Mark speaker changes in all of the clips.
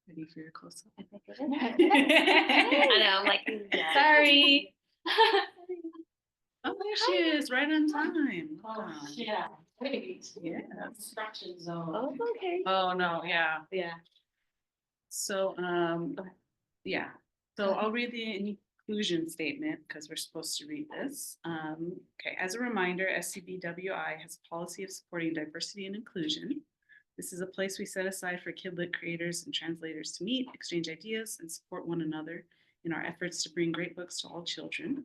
Speaker 1: Ready for your close-up?
Speaker 2: I know, I'm like, sorry.
Speaker 1: Oh, there she is, right on time.
Speaker 3: Oh, yeah. Great.
Speaker 1: Yes.
Speaker 3: Construction zone.
Speaker 2: Oh, okay.
Speaker 1: Oh, no, yeah.
Speaker 2: Yeah.
Speaker 1: So, yeah. So I'll read the inclusion statement because we're supposed to read this. Okay, as a reminder, SCBWI has a policy of supporting diversity and inclusion. This is a place we set aside for kidlit creators and translators to meet, exchange ideas, and support one another in our efforts to bring great books to all children.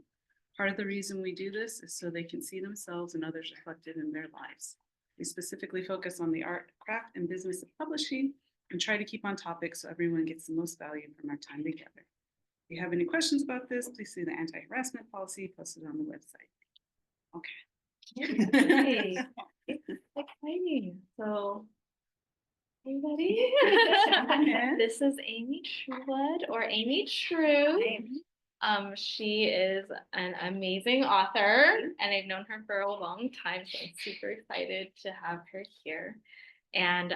Speaker 1: Part of the reason we do this is so they can see themselves and others reflected in their lives. We specifically focus on the art, craft, and business of publishing and try to keep on topic so everyone gets the most value from our time together. If you have any questions about this, please see the anti-harassment policy posted on the website. Okay.
Speaker 2: Hey, it's exciting. So, everybody, this is Amy Trueblood, or Amy True. She is an amazing author, and I've known her for a long time, so I'm super excited to have her here. And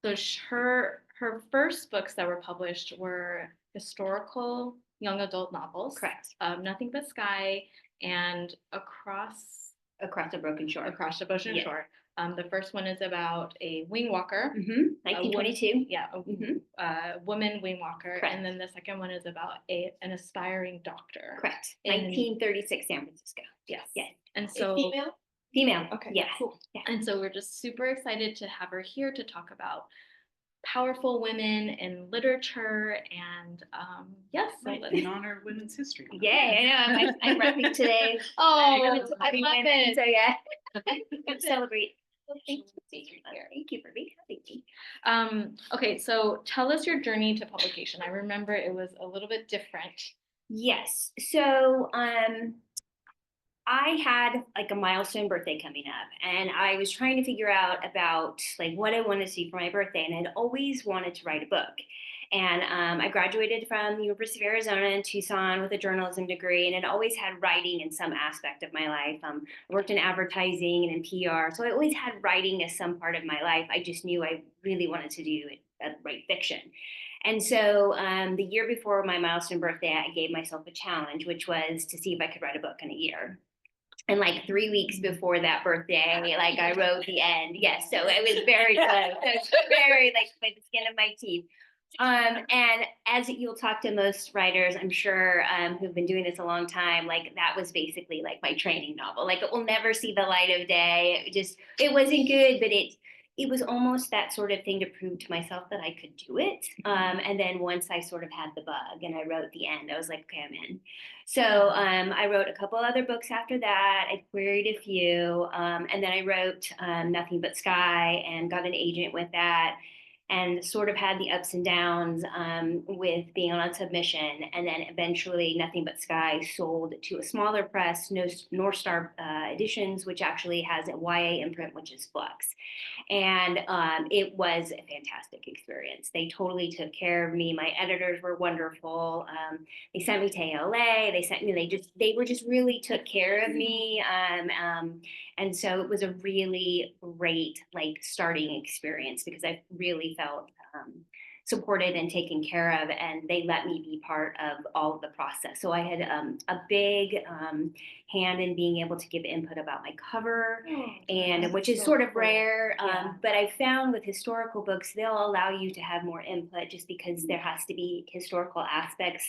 Speaker 2: so her first books that were published were historical young adult novels.
Speaker 4: Correct.
Speaker 2: Nothing But Sky and Across
Speaker 4: the Broken Shore.
Speaker 2: Across the Ocean Shore. The first one is about a wing walker.
Speaker 4: 1922.
Speaker 2: A woman wing walker.
Speaker 4: Correct.
Speaker 2: And then the second one is about an aspiring doctor.
Speaker 4: Correct.
Speaker 2: In
Speaker 4: 1936 San Francisco.
Speaker 2: Yes.
Speaker 4: Yes.
Speaker 2: And so
Speaker 3: Female?
Speaker 4: Female.
Speaker 3: Okay.
Speaker 4: Yeah.
Speaker 3: Cool.
Speaker 4: Yeah.
Speaker 2: And so we're just super excited to have her here to talk about powerful women in literature and yes. So
Speaker 1: Right, in honor of Women's History Month.
Speaker 4: Yeah, I know. I'm repping today.
Speaker 2: I love
Speaker 4: women,
Speaker 2: it.
Speaker 4: So yeah, celebrate. Thank you for being here.
Speaker 2: Okay, so tell us your journey to publication. I remember it was a little bit different.
Speaker 4: Yes. So I had like a milestone birthday coming up, and I was trying to figure out about like what I wanted to see for my birthday, and I'd always wanted to write a book. And I graduated from the University of Arizona in Tucson with a journalism degree, and had always had writing in some aspect of my life. I worked in advertising and in PR, so I always had writing as some part of my life. I just knew I really wanted to do write fiction. And so the year before my milestone birthday, I gave myself a challenge, which was to see if I could write a book in a year. And like 3 weeks before that birthday, like I wrote the end. Yes, so it was very close. It was very like by the skin of my teeth. And as you'll talk to most writers, I'm sure, who've been doing this a long time, like that was basically like my training novel. Like it will never see the light of day. It wasn't good, but it was almost that sort of thing to prove to myself that I could do it. And then once I sort of had the bug and I wrote the end, I was like, okay, I'm in. So I wrote a couple other books after that. I queried a few, and then I wrote Nothing But Sky and got an agent with that, and sort of had the ups and downs with being on submission. And then eventually Nothing But Sky sold to a smaller press, North Star Editions, which actually has a YA imprint, which is Flux. And it was a fantastic experience. They totally took care of me. My editors were wonderful. They sent me to ALA. They were just really took care of me. And so it was a really great like starting experience because I really felt supported and taken care of, and they let me be part of all of the process. So I had a big hand in being able to give input about my cover, and which is so sort of cool. Rare. But I found with historical books, they'll allow you to have more input just because there has to be historical aspects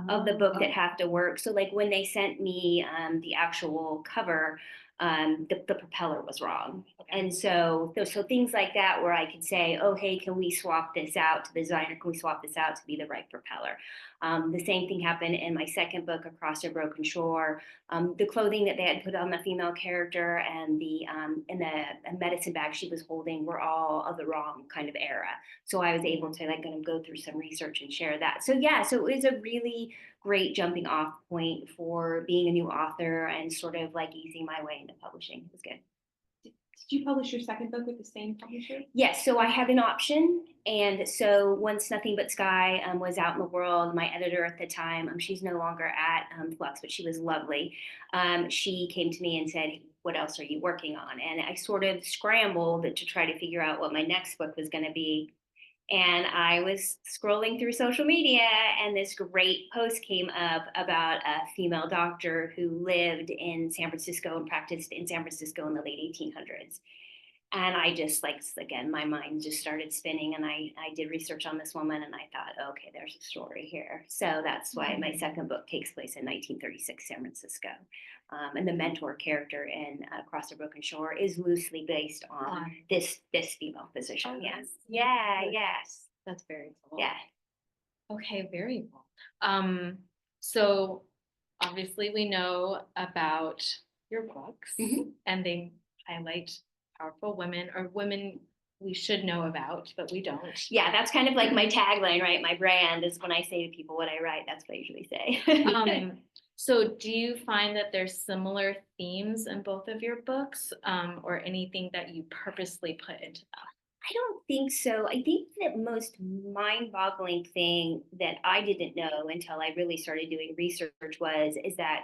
Speaker 4: of the book that have to work. So like when they sent me the actual cover, the propeller was wrong. And so things like that where I could say, oh, hey, can we swap this out to the designer? Can we swap this out to be the right propeller? The same thing happened in my second book, Across a Broken Shore. The clothing that they had put on the female character and the medicine bag she was holding were all of the wrong kind of era. So I was able to like kind of go through some research and share that. So yeah, so it was a really great jumping off point for being a new author and sort of like easing my way into publishing. It was good.
Speaker 3: Did you publish your second book with the same publisher?
Speaker 4: Yes, so I had an option. And so once Nothing But Sky was out in the world, my editor at the time, she's no longer at Flux, but she was lovely. She came to me and said, what else are you working on? And I sort of scrambled to try to figure out what my next book was going to be. And I was scrolling through social media, and this great post came up about a female doctor who lived in San Francisco and practiced in San Francisco in the late 1800s. And I just like, again, my mind just started spinning, and I did research on this woman, and I thought, okay, there's a story here. So that's why my second book takes place in 1936 San Francisco. And the mentor character in Across the Broken Shore is loosely based on this female physician.
Speaker 2: Oh,
Speaker 4: Yes.
Speaker 2: that's
Speaker 4: Yeah.
Speaker 2: good.
Speaker 4: Yes.
Speaker 2: That's very cool.
Speaker 4: Yeah.
Speaker 2: Okay, very cool. So obviously we know about your books and they highlight powerful women or women we should know about, but we don't.
Speaker 4: Yeah, that's kind of like my tagline, right? My brand is when I say to people what I write, that's what I usually say.
Speaker 2: So do you find that there's similar themes in both of your books, or anything that you purposely put into them?
Speaker 4: I don't think so. I think the most mind-boggling thing that I didn't know until I really started doing research is that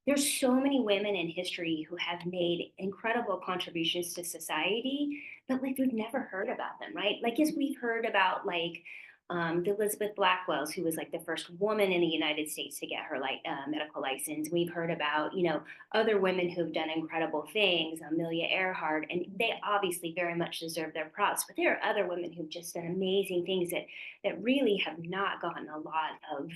Speaker 4: there's so many women in history who have made incredible contributions to society, but like we've never heard about them, right? Like as we've heard about like the Elizabeth Blackwells, who was like the first woman in the United States to get her medical license. We've heard about, you know, other women who've done incredible things, Amelia Earhart, and they obviously very much deserve their props. But there are other women who've just done amazing things that really have not gotten a lot of,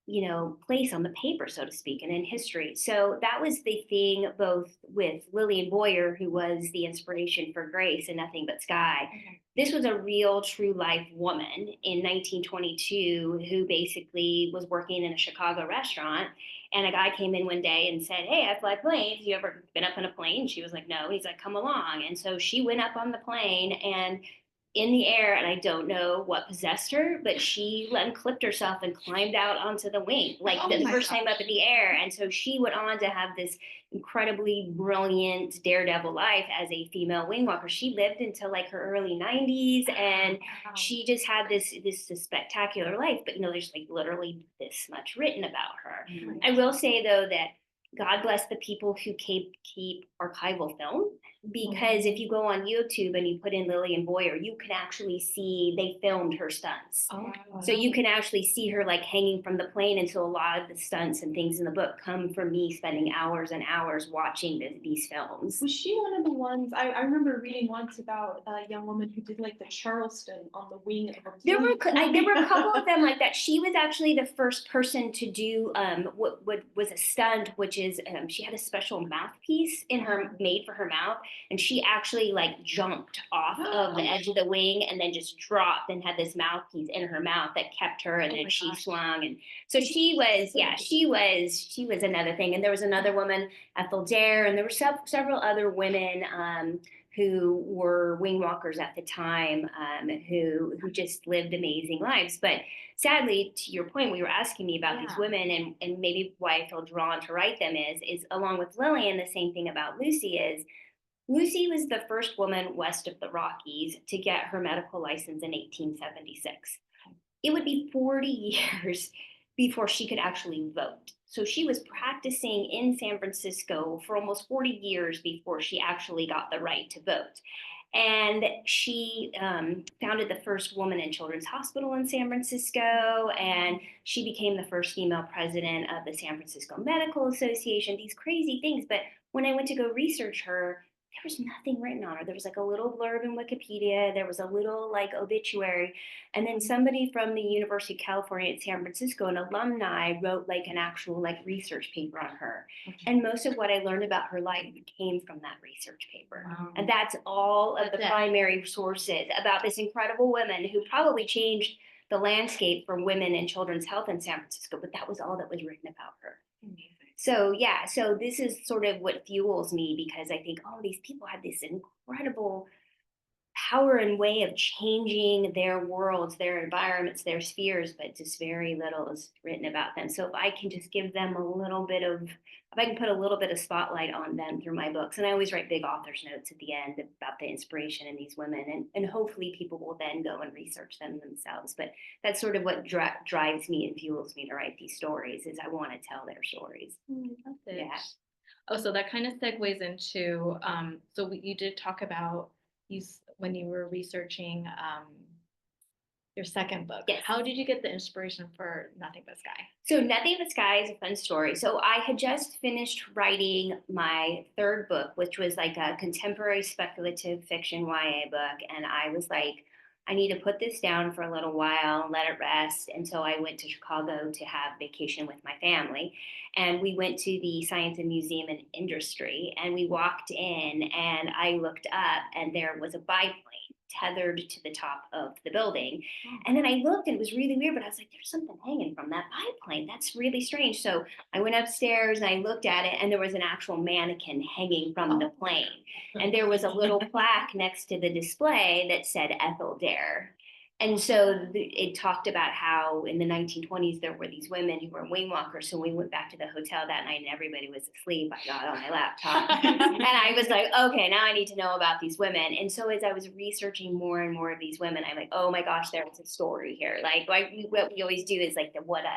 Speaker 4: you know, place on the paper, so to speak, and in history. So that was the thing both with Lillian Boyer, who was the inspiration for Grace and Nothing But Sky. This was a real true life woman in 1922 who basically was working in a Chicago restaurant. And a guy came in one day and said, "Hey, I fly planes. You ever been up in a plane?" And she was like, "No." He's like, "Come along." And so she went up on the plane and in the air, and I don't know what possessed her, but she unclipped herself and climbed out onto the wing, like the first time up in the air. And so she went on to have this incredibly brilliant daredevil life as a female wing walker. She lived until like her early 90s, and she just had this spectacular life. But you know, there's like literally this much written about her. I will say though that God bless the people who keep archival film, because if you go on YouTube and you put in Lillian Boyer, you can actually see they filmed her stunts.
Speaker 2: Oh,
Speaker 4: So you can actually see her like hanging from the plane. And so a lot of the stunts and things in the book come from me spending hours and hours watching these films.
Speaker 3: Was she one of the ones, I remember reading once about a young woman who did like the Charleston on the wing of a plane.
Speaker 4: There were a couple of them like that. She was actually the first person to do what was a stunt, which is she had a special mouthpiece in her made for her mouth, and she actually like jumped off of the edge of the wing and then just dropped and had this mouthpiece in her mouth that kept her, and then she swung. And so she was another thing. And there was another woman, Ethel Dare, and there were several other women who were wing walkers at the time, who just lived amazing lives. But sadly, to your point, we were asking me about these women, and maybe why I feel drawn to write them is along with Lillian, the same thing about Lucy is Lucy was the first woman west of the Rockies to get her medical license in 1876. It would be 40 years before she could actually vote. So she was practicing in San Francisco for almost 40 years before she actually got the right to vote. And she founded the first woman and children's hospital in San Francisco, and she became the first female president of the San Francisco Medical Association, these crazy things. But when I went to go research her, there was nothing written on her. There was like a little blurb in Wikipedia. There was a little like obituary. And then somebody from the University of California at San Francisco, an alumni, wrote like an actual like research paper on her. And most of what I learned about her life came from that research paper. And that's all of the primary sources about this incredible woman who probably changed the landscape for women and children's health in San Francisco, but that was all that was written about her.
Speaker 2: Amazing.
Speaker 4: So yeah, so this is sort of what fuels me, because I think, oh, these people had this incredible power and way of changing their worlds, their environments, their spheres, but just very little is written about them. So if I can just give them if I can put a little bit of spotlight on them through my books, and I always write big author's notes at the end about the inspiration in these women, and hopefully people will then go and research them themselves. But that's sort of what drives me and fuels me to write these stories, is I want to tell their stories.
Speaker 2: That's it.
Speaker 4: Yeah.
Speaker 2: Oh, so that kind of segues into, you did talk about when you were researching Your second book.
Speaker 4: Yes.
Speaker 2: How did you get the inspiration for Nothing But Sky?
Speaker 4: So Nothing But Sky is a fun story. So I had just finished writing my third book, which was like a contemporary speculative fiction YA book. And I was like, I need to put this down for a little while and let it rest. And so I went to Chicago to have vacation with my family. And we went to the Science and Museum and Industry. And we walked in and I looked up and there was a biplane tethered to the top of the building. And then I looked and it was really weird, but I was like, there's something hanging from that biplane. That's really strange. So I went upstairs and I looked at it and there was an actual mannequin hanging from the plane. And there was a little plaque next to the display that said Ethel Dare. And so it talked about how in the 1920s, there were these women who were wing walkers. So we went back to the hotel that night and everybody was asleep. I got on my laptop and I was like, okay, now I need to know about these women. And so as I was researching more and more of these women, I'm like, oh my gosh, there's a story here. Like what we always do is like the what if,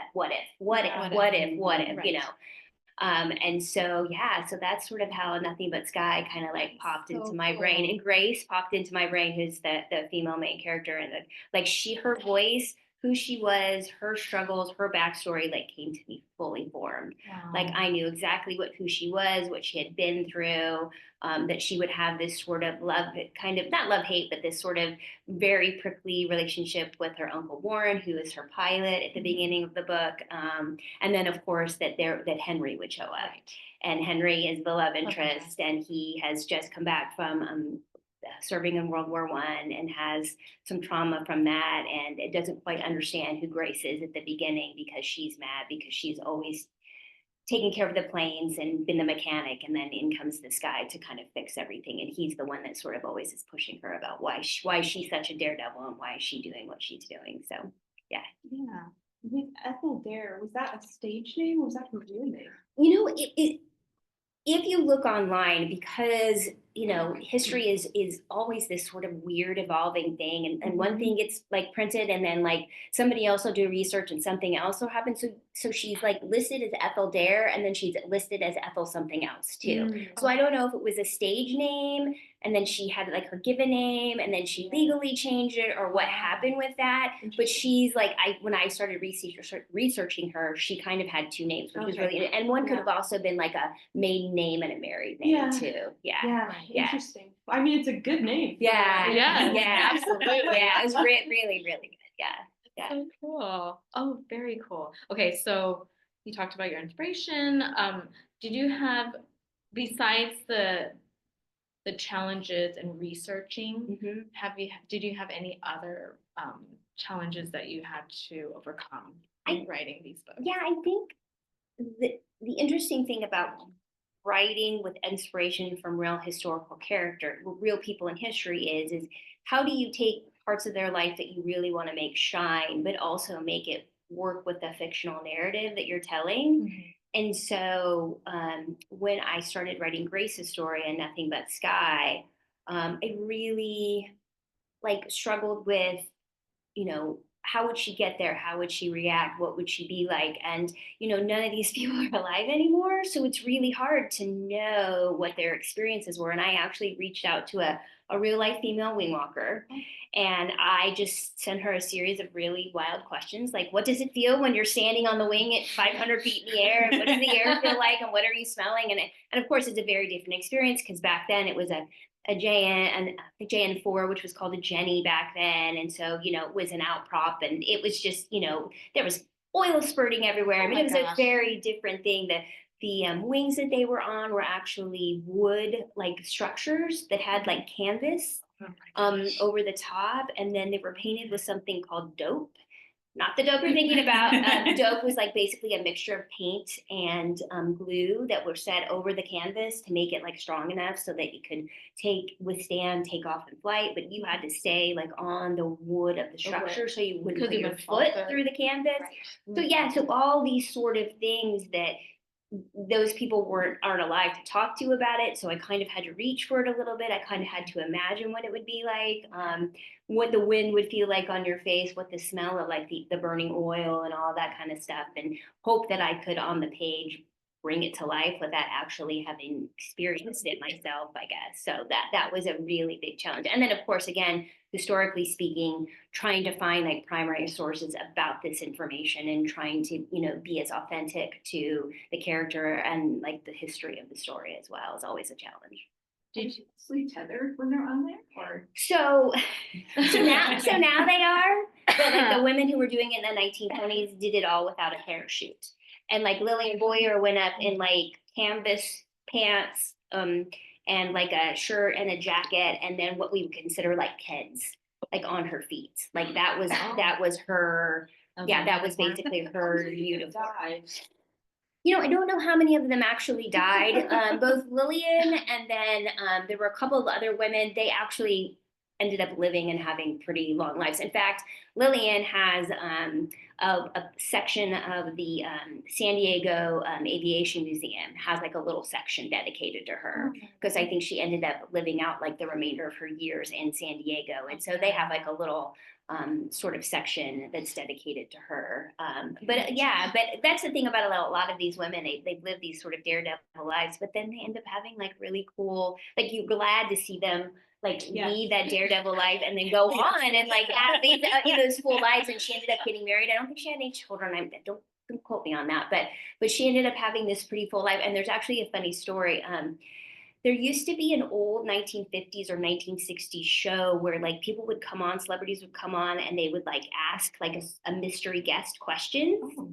Speaker 4: you know? And so, yeah, so that's sort of how Nothing But Sky kind of like popped into my brain, and Grace popped into my brain, who's the female main character, and like her voice, who she was, her struggles, her backstory, like came to me fully formed.
Speaker 2: Wow.
Speaker 4: Like I knew exactly who she was, what she had been through, that she would have this sort of love, kind of not love hate, but this sort of very prickly relationship with her Uncle Warren, who is her pilot at the beginning of the book, and then of course that Henry would show up, and Henry is the love interest, and he has just come back from serving in World War I and has some trauma from that, and it doesn't quite understand who Grace is at the beginning because she's mad because she's always taken care of the planes and been the mechanic, and then in comes this guy to kind of fix everything, and he's the one that sort of always is pushing her about why she's such a daredevil and why is she doing what she's doing. So yeah.
Speaker 3: With Ethel Dare, was that a stage name or was that her real name?
Speaker 4: You know, if you look online, because you know history is always this sort of weird evolving thing, and one thing gets like printed and then like somebody else will do research and something else will happen, so she's like listed as Ethel Dare and then she's listed as Ethel something else too. So I don't know if it was a stage name and then she had like her given name and then she legally changed it or what happened with that, but she's like, when I started researching her, she kind of had two names, which was really, and one could have also been like a maiden name and a married name too. Yeah.
Speaker 3: Interesting. I mean, it's a good name.
Speaker 2: Yeah, absolutely.
Speaker 4: Yeah, it was really, really good. Yeah.
Speaker 2: So cool. Oh, very cool. Okay, so you talked about your inspiration. Did you have, besides the challenges in researching, did you have any other challenges that you had to overcome in writing these books?
Speaker 4: Yeah, I think the interesting thing about writing with inspiration from real historical character, real people in history is how do you take parts of their life that you really want to make shine, but also make it work with the fictional narrative that you're telling? And so when I started writing Grace's story and Nothing But Sky, I really like struggled with, you know, how would she get there? How would she react? What would she be like? And, you know, none of these people are alive anymore. So it's really hard to know what their experiences were. And I actually reached out to a real life female wing walker. And I just sent her a series of really wild questions. Like, what does it feel when you're standing on the wing at 500 feet in the air? And what does the air feel like? And what are you smelling? And of course, it's a very different experience because back then it was a JN4, which was called a Jenny back then. And so, you know, it was an outprop and it was just, you know, there was oil spurting everywhere. I mean, it was a very different thing. The wings that they were on were actually wood like structures that had like canvas over the top. And then they were painted with something called dope. Not the dope you're thinking about. Dope was like basically a mixture of paint and glue that were set over the canvas to make it like strong enough so that you could withstand takeoff and flight, but you had to stay like on the wood of the structure so you wouldn't put your foot through the canvas. So yeah, so all these sort of things that those people aren't alive to talk to about it. So I kind of had to reach for it a little bit. I kind of had to imagine what it would be like, what the wind would feel like on your face, what the smell of like the burning oil and all that kind of stuff, and hope that I could on the page bring it to life without actually having experienced it myself, I guess. So that was a really big challenge. And then of course, again, historically speaking, trying to find like primary sources about this information and trying to, be as authentic to the character and like the history of the story as well is always a challenge.
Speaker 3: Did you sleep tethered when they're on there, or?
Speaker 4: So now they are, but like the women who were doing it in the 1920s did it all without a parachute. And like Lillian Boyer went up in like canvas pants, and like a shirt and a jacket, and then what we would consider like kids, like on her feet. Like that was her. Yeah, that was basically her uniform. I don't know how many of them actually died. Both Lillian and then there were a couple of other women. They actually ended up living and having pretty long lives. In fact, Lillian has a section of the San Diego Aviation Museum has like a little section dedicated to her, because I think she ended up living out like the remainder of her years in San Diego. And so they have like a little sort of section that's dedicated to her. But that's the thing about a lot of these women, they've lived these sort of daredevil lives, but then they end up having like really cool, like you're glad to see them like lead that daredevil life and then go on and like have these, those full lives. And she ended up getting married. I don't think she had any children. Don't quote me on that, but she ended up having this pretty full life. And there's actually a funny story. There used to be an old 1950s or 1960s show where like people would come on, celebrities would come on, and they would like ask like a mystery guest questions. Oh.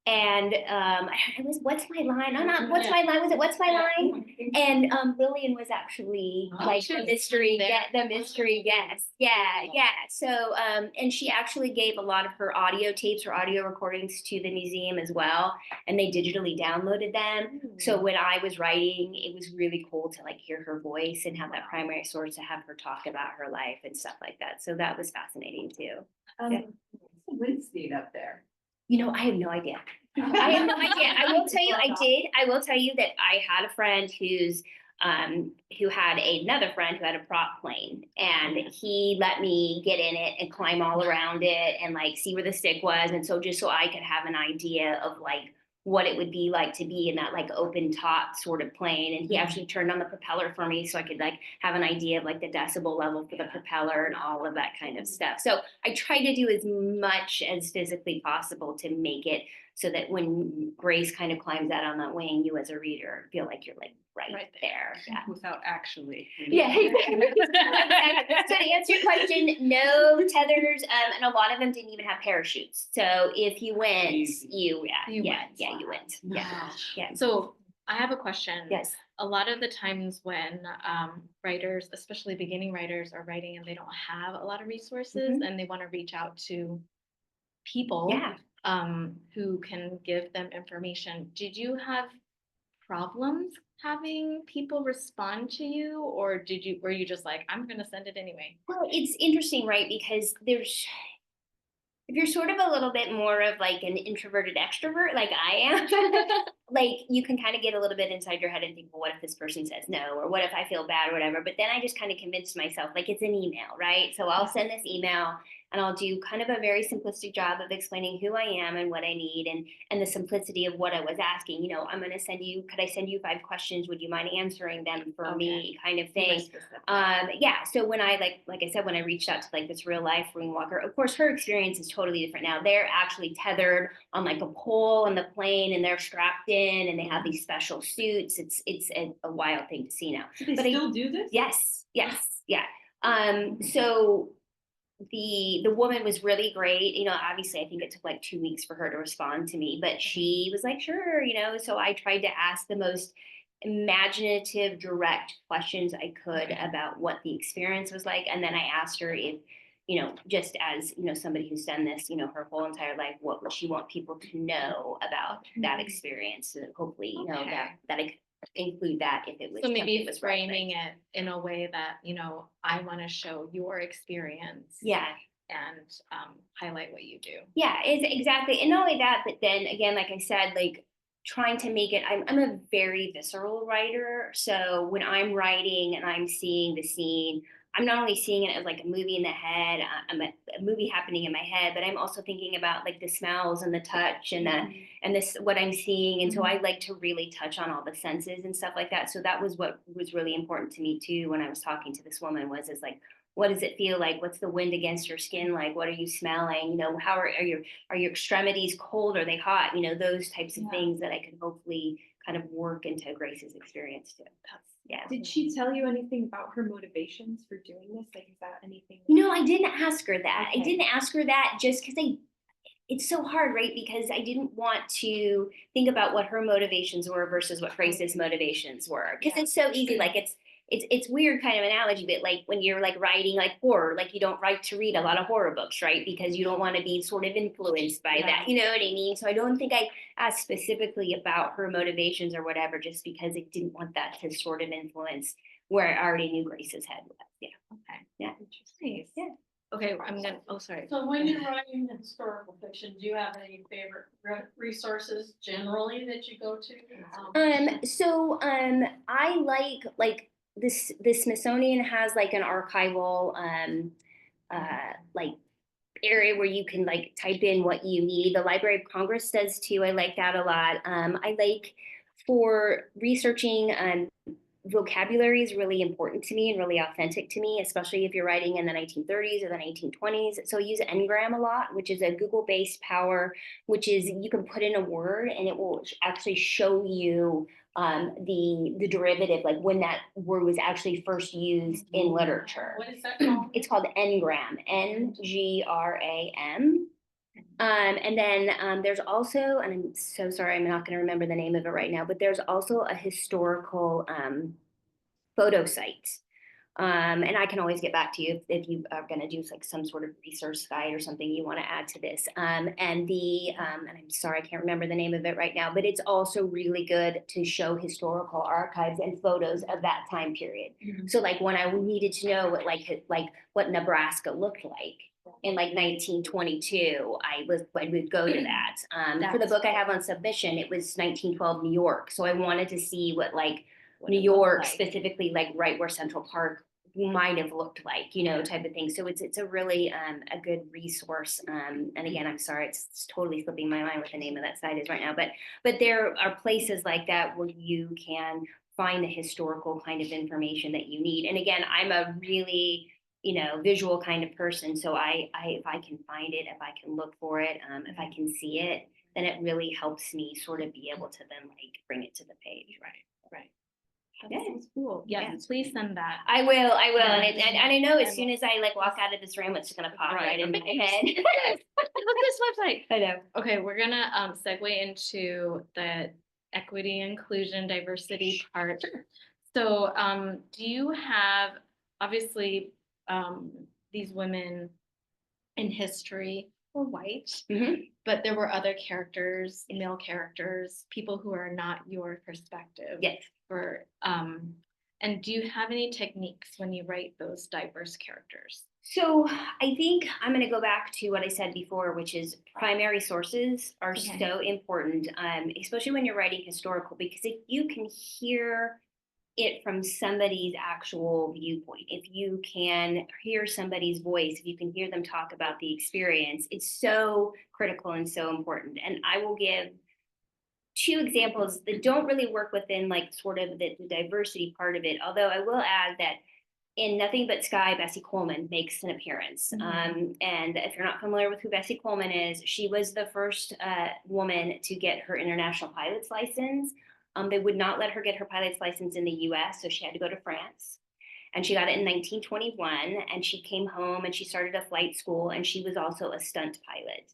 Speaker 4: And it was, what's my line? What's my line? Was it what's my line? And Lillian was actually like the mystery guest. Yeah. So and she actually gave a lot of her audio tapes or audio recordings to the museum as well, and they digitally downloaded them. So when I was writing, it was really cool to like hear her voice and have that primary source to have her talk about her life and stuff like that. So that was fascinating too.
Speaker 3: What's the wind speed up there?
Speaker 4: I have no idea. I will tell you, I will tell you that I had a friend who had another friend who had a prop plane, and he let me get in it and climb all around it and like see where the stick was. And so just so I could have an idea of like what it would be like to be in that like open top sort of plane. And he actually turned on the propeller for me so I could like have an idea of like the decibel level for the propeller and all of that kind of stuff. So I tried to do as much as physically possible to make it so that when Grace kind of climbs out on that wing, you as a reader feel like you're like right there. Yeah.
Speaker 1: Without actually.
Speaker 4: Yeah. So to answer your question, no tethers, and a lot of them didn't even have parachutes. So if you went, you went. Yeah.
Speaker 2: So I have a question.
Speaker 4: Yes.
Speaker 2: A lot of the times when writers, especially beginning writers, are writing and they don't have a lot of resources and they want to reach out to people who can give them information. Did you have problems having people respond to you, or were you just like, I'm gonna send it anyway?
Speaker 4: Well, it's interesting, right? Because if you're sort of a little bit more of like an introverted extrovert like I am, like you can kind of get a little bit inside your head and think, well, what if this person says no, or what if I feel bad or whatever. But then I just kind of convinced myself like it's an email, right? So I'll send this email and I'll do kind of a very simplistic job of explaining who I am and what I need and the simplicity of what I was asking. I'm going to send you, could I send you 5 questions? Would you mind answering them for me, kind of thing? So when I, like I said, when I reached out to like this real life wing walker, of course, her experience is totally different now. They're actually tethered on like a pole on the plane and they're strapped in and they have these special suits. It's a wild thing to see now.
Speaker 3: Do they still do this?
Speaker 4: Yes. Yeah. So the woman was really great. Obviously I think it took like 2 weeks for her to respond to me, but she was like, sure, so I tried to ask the most imaginative, direct questions I could about what the experience was like. And then I asked her if, just as, somebody who's done this, her whole entire life, what would she want people to know about that experience? So hopefully, that I could include that if it was.
Speaker 2: So maybe framing it in a way that, I want to show your experience.
Speaker 4: Yeah.
Speaker 2: And highlight what you do.
Speaker 4: Yeah, it's exactly. And not only that, but then again, like I said, like trying to make it, I'm a very visceral writer. So when I'm writing and I'm seeing the scene, I'm not only seeing it as like a movie in the head, a movie happening in my head, but I'm also thinking about like the smells and the touch and and this what I'm seeing. And so I like to really touch on all the senses and stuff like that. So that was what was really important to me too when I was talking to this woman is like, what does it feel like? What's the wind against your skin like? What are you smelling? You know, how are your extremities cold? Are they hot? You know, those types of things that I could hopefully kind of work into Grace's experience too. Yeah.
Speaker 3: Did she tell you anything about her motivations for doing this? Like, is that anything?
Speaker 4: No, I didn't ask her that. I
Speaker 3: Okay.
Speaker 4: didn't ask her that just because it's so hard, right? Because I didn't want to think about what her motivations were versus what Grace's motivations were. Because it's so easy, like it's weird kind of analogy, but like when you're like writing like horror, like you don't write to read a lot of horror books, right? Because you don't want to be sort of influenced by that, you know what I mean? So I don't think I asked specifically about her motivations or whatever, just because I didn't want that to sort of influence where I already knew Grace's head was. Yeah.
Speaker 2: Okay.
Speaker 4: Yeah.
Speaker 2: Interesting.
Speaker 4: Yeah.
Speaker 2: Okay, I'm gonna, oh, sorry.
Speaker 5: So when you're writing historical fiction, do you have any favorite resources generally that you go to?
Speaker 4: I like this. The Smithsonian has like an archival like area where you can like type in what you need. The Library of Congress does too. I like that a lot. I like for researching vocabulary is really important to me and really authentic to me, especially if you're writing in the 1930s or the 1920s. So I use Ngram a lot, which is a Google-based power, which is you can put in a word and it will actually show you the derivative, like when that word was actually first used in literature.
Speaker 5: What is that called?
Speaker 4: It's called Ngram, Ngram. And then there's also, and I'm so sorry, I'm not going to remember the name of it right now, but there's also a historical photo site. And I can always get back to you if you are going to do like some sort of research guide or something you want to add to this. And I'm sorry, I can't remember the name of it right now, but it's also really good to show historical archives and photos of that time period. So like when I needed to know what Nebraska looked like in like 1922, I would go to that. For the book I have on submission, it was 1912 New York. So I wanted to see what New York specifically, like right where Central Park might have looked like, you know, type of thing. So it's a really a good resource. And again, I'm sorry, it's totally slipping my mind what the name of that site is right now. But there are places like that where you can find the historical kind of information that you need. And again, I'm a really visual kind of person. So if I can find it, if I can look for it, if I can see it, then it really helps me sort of be able to then like bring it to the page.
Speaker 2: Right.
Speaker 4: Yeah.
Speaker 2: That sounds cool. Yes, please send that.
Speaker 4: I will.
Speaker 2: Yeah.
Speaker 4: And I know as soon as I like walk out of this room, it's gonna pop right in my head.
Speaker 2: Look at this website.
Speaker 4: I know.
Speaker 2: Okay, we're gonna segue into the equity, inclusion, diversity part. So do you have, obviously, these women in history were white, but there were other characters, male characters, people who are not your perspective.
Speaker 4: Yes.
Speaker 2: And do you have any techniques when you write those diverse characters?
Speaker 4: So I think I'm going to go back to what I said before, which is primary sources are so important, especially when you're writing historical, because if you can hear it from somebody's actual viewpoint, if you can hear somebody's voice, if you can hear them talk about the experience, it's so critical and so important. And I will give two examples that don't really work within like sort of the diversity part of it. Although I will add that in Nothing But Sky, Bessie Coleman makes an appearance. And if you're not familiar with who Bessie Coleman is, she was the first woman to get her international pilot's license. They would not let her get her pilot's license in the US, so she had to go to France. And she got it in 1921, and she came home and she started a flight school, and she was also a stunt pilot.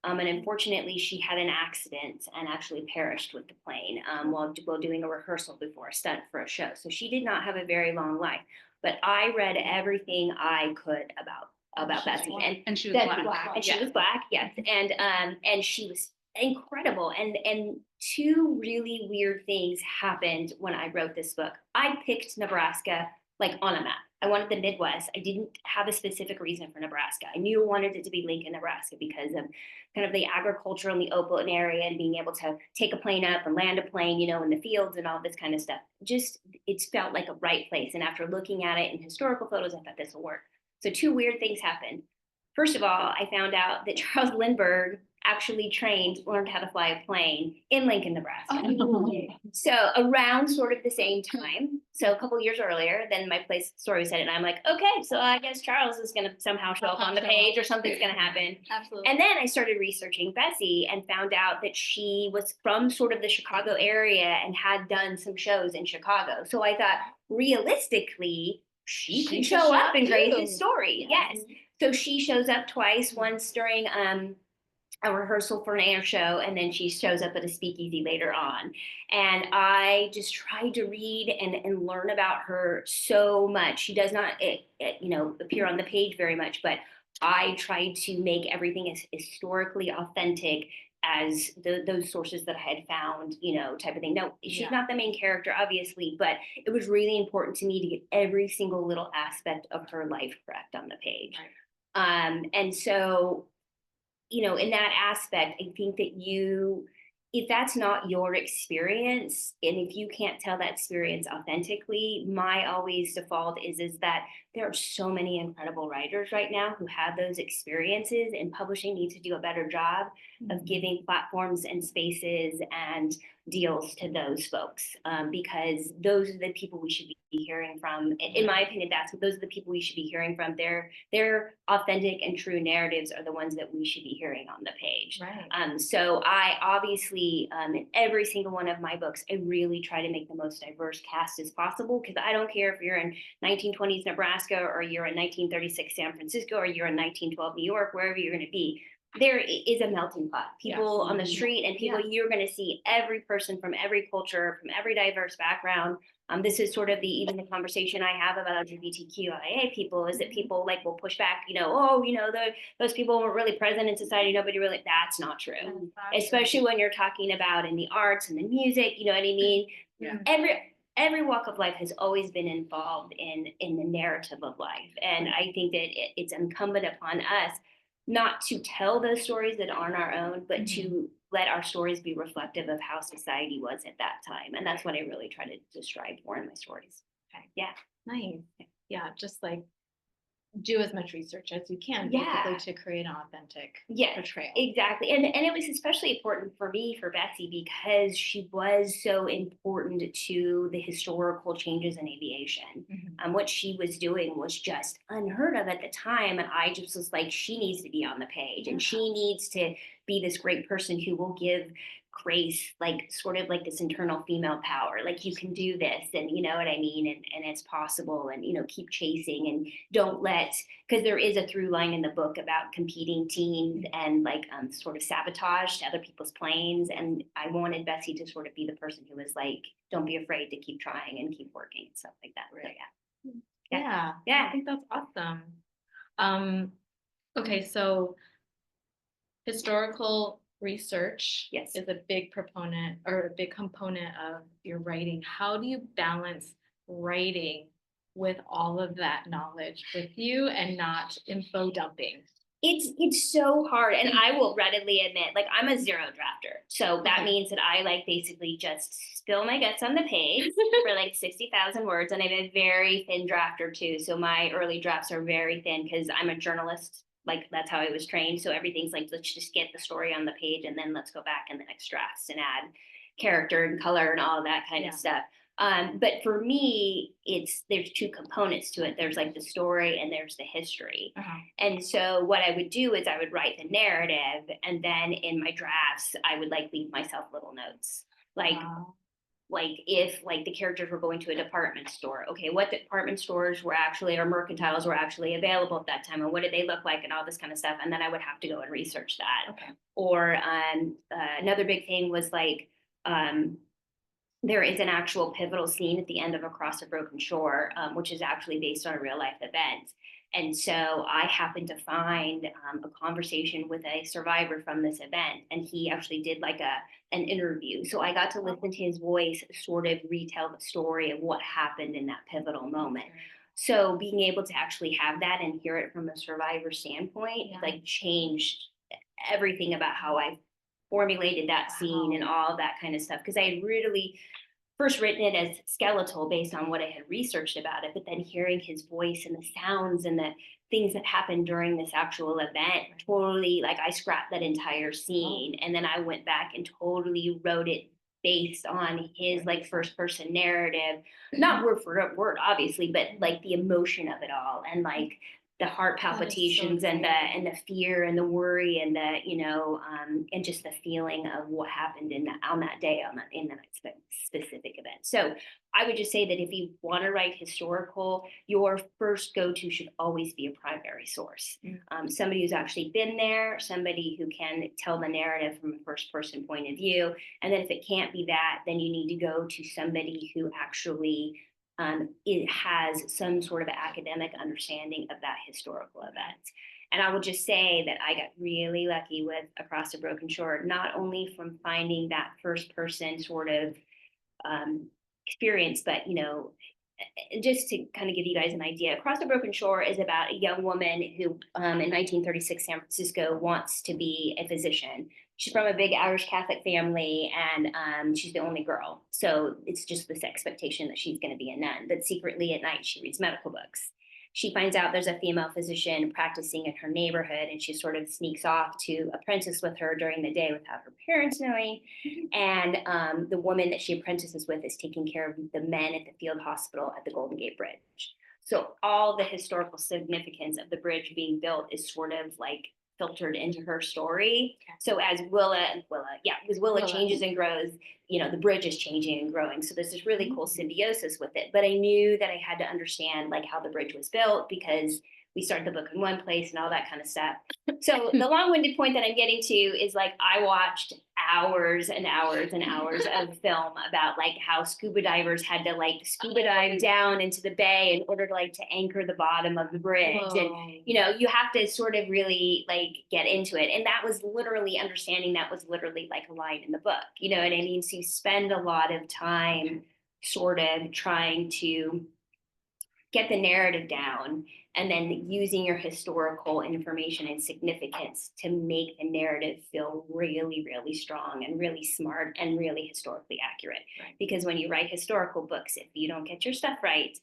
Speaker 4: And unfortunately, she had an accident and actually perished with the plane while doing a rehearsal before a stunt for a show. So she did not have a very long life. But I read everything I could about Bessie,
Speaker 1: and she was
Speaker 4: black. And she was black, yes. And she was incredible. And two really weird things happened when I wrote this book. I picked Nebraska like on a map. I wanted the Midwest. I didn't have a specific reason for Nebraska. I knew I wanted it to be Lincoln, Nebraska because of kind of the agriculture in the open area and being able to take a plane up and land a plane, in the fields and all this kind of stuff. Just, it felt like a right place. And after looking at it in historical photos, I thought this will work. So 2 weird things happened. First of all, I found out that Charles Lindbergh actually learned how to fly a plane in Lincoln, Nebraska.
Speaker 2: Oh.
Speaker 4: So around sort of the same time, so a couple years earlier, then my story was said, and I'm like, okay, so I guess Charles is going to somehow show up on the page or something's going to happen.
Speaker 2: Absolutely.
Speaker 4: And then I started researching Bessie and found out that she was from sort of the Chicago area and had done some shows in Chicago. So I thought, realistically, she could show up in Grace's story. Yes. So she shows up twice, once during a rehearsal for an air show, and then she shows up at a speakeasy later on. And I just tried to read and learn about her so much. She does not, appear on the page very much, but I tried to make everything as historically authentic as those sources that I had found, type of thing. No, she's not the main character, obviously, but it was really important to me to get every single little aspect of her life correct on the page. Right. And so, in that aspect, I think that if that's not your experience, and if you can't tell that experience authentically, my always default is that there are so many incredible writers right now who have those experiences, and publishing needs to do a better job of giving platforms and spaces and deals to those folks, because those are the people we should be hearing from. In my opinion, those are the people we should be hearing from. Their authentic and true narratives are the ones that we should be hearing on the page.
Speaker 2: Right.
Speaker 4: So I obviously, in every single one of my books, I really try to make the most diverse cast as possible, because I don't care if you're in 1920s Nebraska, or you're in 1936 San Francisco, or you're in 1912 New York, wherever you're going to be. There is a melting pot. People on the street and people, you're going to see every person from every culture, from every diverse background. This is sort of even the conversation I have about LGBTQIA people, is that people will push back, those people weren't really present in society. Nobody really, that's not true. Especially when you're talking about in the arts and the music, you know what I mean?
Speaker 2: Yeah.
Speaker 4: Every walk of life has always been involved in the narrative of life. And I think that it's incumbent upon us not to tell those stories that aren't our own, but to let our stories be reflective of how society was at that time. And that's what I really try to strive for in my stories.
Speaker 2: Okay.
Speaker 4: Yeah.
Speaker 2: Nice. Yeah, just do as much research as you can, basically, to create an authentic portrayal.
Speaker 4: Exactly. And it was especially important for me, for Betsy, because she was so important to the historical changes in aviation. What she was doing was just unheard of at the time. And I just was like, she needs to be on the page, and she needs to be this great person who will give Grace sort of this internal female power, you can do this, and you know what I mean, and it's possible, and keep chasing, and don't let, because there is a through line in the book about competing teams and sort of sabotage to other people's planes, and I wanted Betsy to sort of be the person who was don't be afraid to keep trying and keep working and stuff like that.
Speaker 2: Right.
Speaker 4: So,
Speaker 2: yeah, I think that's awesome. Okay, so historical research is a big proponent, or a big component of your writing. How do you balance writing with all of that knowledge with you and not info dumping?
Speaker 4: It's so hard, and I will readily admit, I'm a zero drafter, so that means that I basically just spill my guts on the page for 60,000 words, and I'm a very thin drafter too. So my early drafts are very thin because I'm a journalist. That's how I was trained. So everything's let's just get the story on the page, and then let's go back in the next drafts and add character and color and all of that kind of stuff. But for me, there's 2 components to it. There's the story and there's the history. And so what I would do is I would write the narrative, and then in my drafts, I would leave myself little notes. If the characters were going to a department store, okay, what department stores were actually, or mercantiles were actually available at that time, and what did they look like, and all this kind of stuff. And then I would have to go and research that.
Speaker 2: Okay.
Speaker 4: Or another big thing was there is an actual pivotal scene at the end of Across a Broken Shore, which is actually based on a real life event. And so I happened to find a conversation with a survivor from this event, and he actually did an interview. So I got to listen to his voice sort of retell the story of what happened in that pivotal moment. So being able to actually have that and hear it from a survivor standpoint,
Speaker 2: Yeah.
Speaker 4: like changed everything about how I formulated that scene and all that kind of stuff. Because I had really first written it as skeletal based on what I had researched about it, but then hearing his voice and the sounds and the things that happened during this actual event, totally, like I scrapped that entire scene. And then I went back and totally wrote it based on his like first person narrative, not word for word, obviously, but like the emotion of it all and like the heart palpitations and the fear and the worry and the, you know, and just the feeling of what happened in that on that day in that specific event. So I would just say that if you want to write historical, your first go-to should always be a primary source. Somebody who's actually been there, somebody who can tell the narrative from a first person point of view. And then if it can't be that, then you need to go to somebody who actually it has some sort of academic understanding of that historical event. And I will just say that I got really lucky with Across the Broken Shore, not only from finding that first person sort of experience, but, you know, just to kind of give you guys an idea, Across the Broken Shore is about a young woman who in 1936 San Francisco wants to be a physician. She's from a big Irish Catholic family and she's the only girl. So it's just this expectation that she's going to be a nun, but secretly at night she reads medical books. She finds out there's a female physician practicing in her neighborhood and she sort of sneaks off to apprentice with her during the day without her parents knowing. And the woman that she apprentices with is taking care of the men at the field hospital at the Golden Gate Bridge. So all the historical significance of the bridge being built is sort of like filtered into her story. So as Willa changes and grows, you know, the bridge is changing and growing. So there's this really cool symbiosis with it. But I knew that I had to understand like how the bridge was built because we started the book in one place and all that kind of stuff. So the long-winded point that I'm getting to is like I watched hours and hours and hours of film about like how scuba divers had to like scuba dive down into the bay in order to like to anchor the bottom of the bridge. And you know, you have to sort of really like get into it. And that was literally understanding that was literally like a line in the book. You know what I mean? So you spend a lot of time sort of trying to get the narrative down and then using your historical information and significance to make the narrative feel really, really strong and really smart and really historically accurate. Right. Because when you write historical books, if you don't get your stuff right,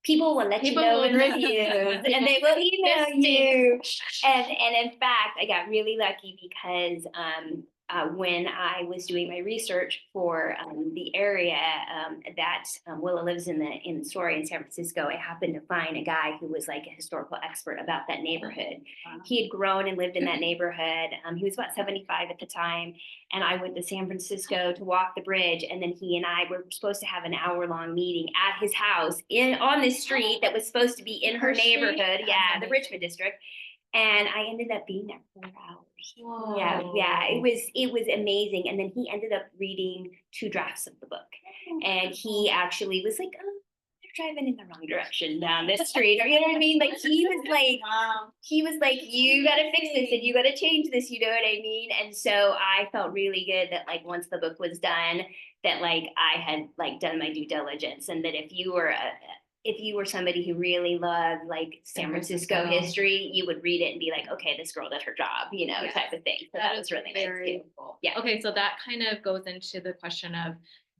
Speaker 4: people will let you know in reviews and they will email you. And in fact, I got really lucky because when I was doing my research for the area that Willa lives in the story in San Francisco, I happened to find a guy who was like a historical expert about that neighborhood. Wow. He had grown and lived in that neighborhood. He was about 75 at the time. And I went to San Francisco to walk the bridge. And then he and I were supposed to have an hour-long meeting at his house on this street that was supposed to be in her neighborhood. Yeah, the Richmond district. And I ended up being there 4 hours. Whoa. Yeah, it was amazing. And then he ended up reading 2 drafts of the book. And he actually was like, oh, you're driving in the wrong direction down this street. Or you know what I mean? Like he was like, you gotta fix this and you gotta change this, you know what I mean? And so I felt really good that like once the book was done, that like I had like done my due diligence and that if you were somebody who really loved like San Francisco history, you would read it and be like, okay, this girl did her job, you know, type of thing. So that was really nice too. Cool. Yeah.
Speaker 2: Okay, so that kind of goes into the question of,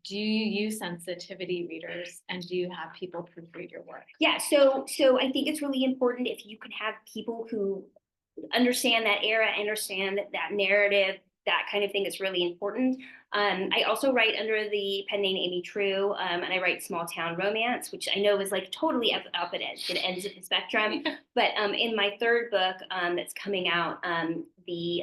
Speaker 2: do you use sensitivity readers and do you have people proofread your work? Yeah, so I think it's really important if you can have people who understand that era, understand that narrative, that kind of thing is really important. I also write under the pen name Amy True, and I write small town romance, which I know is like totally up at it ends of the spectrum. But in my 3rd book that's coming out, the